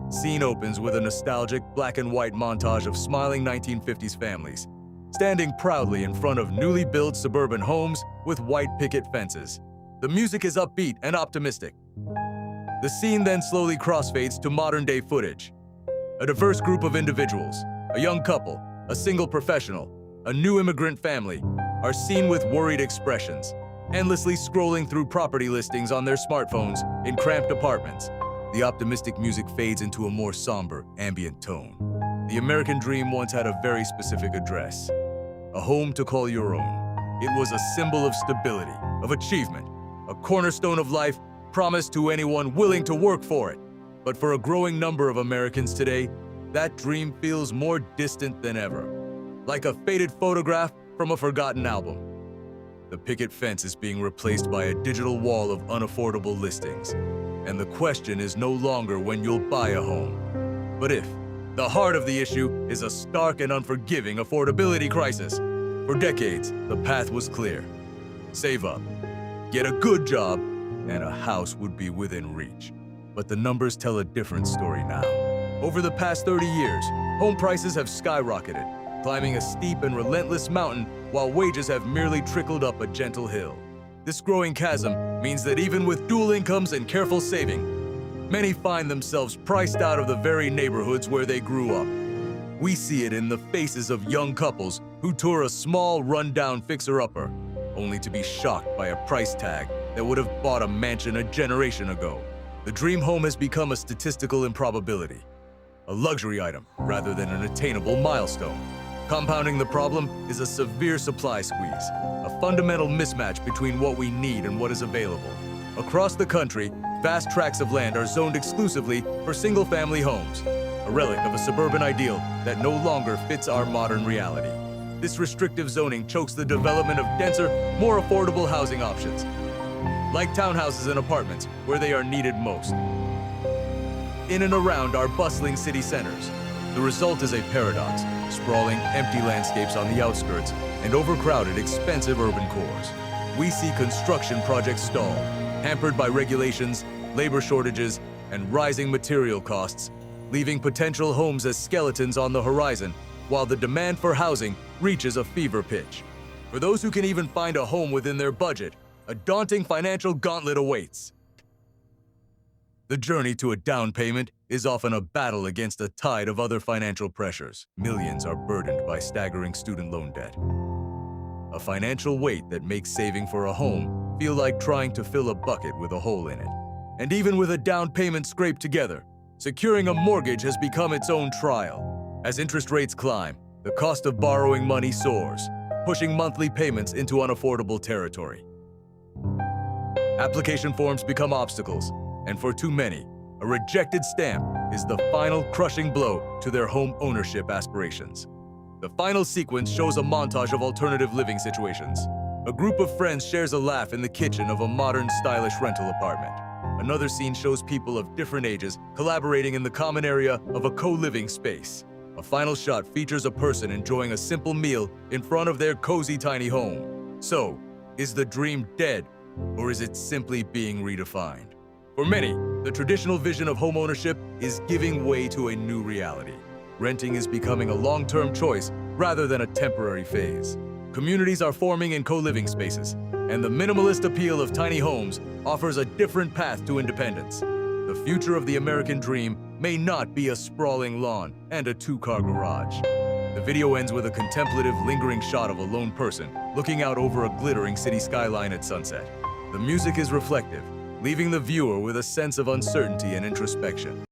Scene opens with a nostalgic black and white montage of smiling 1950s families, standing proudly in front of newly built suburban homes with white picket fences. The music is upbeat and optimistic. The scene then slowly crossfades to modern-day footage. A diverse group of individuals, a young couple, a single professional, a new immigrant family, are seen with worried expressions, endlessly scrolling through property listings on their smartphones in cramped apartments. The optimistic music fades into a more somber, ambient tone. The American dream once had a very specific address, a home to call your own. It was a symbol of stability, of achievement, a cornerstone of life promised to anyone willing to work for it. But for a growing number of Americans today, that dream feels more distant than ever, like a faded photograph from a forgotten album. The picket fence is being replaced by a digital wall of unaffordable listings, and the question is no longer when you'll buy a home, but if. The heart of the issue is a stark and unforgiving affordability crisis. For decades, the path was clear. Save up, get a good job, and a house would be within reach. But the numbers tell a different story now. Over the past 30 years, home prices have skyrocketed, climbing a steep and relentless mountain while wages have merely trickled up a gentle hill. This growing chasm means that even with dual incomes and careful saving, many find themselves priced out of the very neighborhoods where they grew up. We see it in the faces of young couples who tour a small, run-down fixer-upper, only to be shocked by a price tag that would have bought a mansion a generation ago. The dream home has become a statistical improbability, a luxury item rather than an attainable milestone. Compounding the problem is a severe supply squeeze, a fundamental mismatch between what we need and what is available. Across the country, vast tracts of land are zoned exclusively for single-family homes, a relic of a suburban ideal that no longer fits our modern reality. This restrictive zoning chokes the development of denser, more affordable housing options, like townhouses and apartments where they are needed most. In and around our bustling city centers, the result is a paradox: sprawling, empty landscapes on the outskirts and overcrowded, expensive urban cores. We see construction projects stalled, hampered by regulations, labor shortages, and rising material costs, leaving potential homes as skeletons on the horizon, while the demand for housing reaches a fever pitch. For those who can even find a home within their budget, a daunting financial gauntlet awaits. The journey to a down payment is often a battle against a tide of other financial pressures. Millions are burdened by staggering student loan debt, a financial weight that makes saving for a home feel like trying to fill a bucket with a hole in it. And even with a down payment scraped together, securing a mortgage has become its own trial. As interest rates climb, the cost of borrowing money soars, pushing monthly payments into unaffordable territory. Application forms become obstacles, and for too many, a rejected stamp is the final crushing blow to their home ownership aspirations. The final sequence shows a montage of alternative living situations. A group of friends shares a laugh in the kitchen of a modern, stylish rental apartment. Another scene shows people of different ages collaborating in the common area of a co-living space. A final shot features a person enjoying a simple meal in front of their cozy tiny home. So, is the dream dead, or is it simply being redefined? For many, the traditional vision of homeownership is giving way to a new reality. Renting is becoming a long-term choice rather than a temporary phase. Communities are forming in co-living spaces, and the minimalist appeal of tiny homes offers a different path to independence. The future of the American dream may not be a sprawling lawn and a two-car garage. The video ends with a contemplative, lingering shot of a lone person looking out over a glittering city skyline at sunset. The music is reflective, leaving the viewer with a sense of uncertainty and introspection.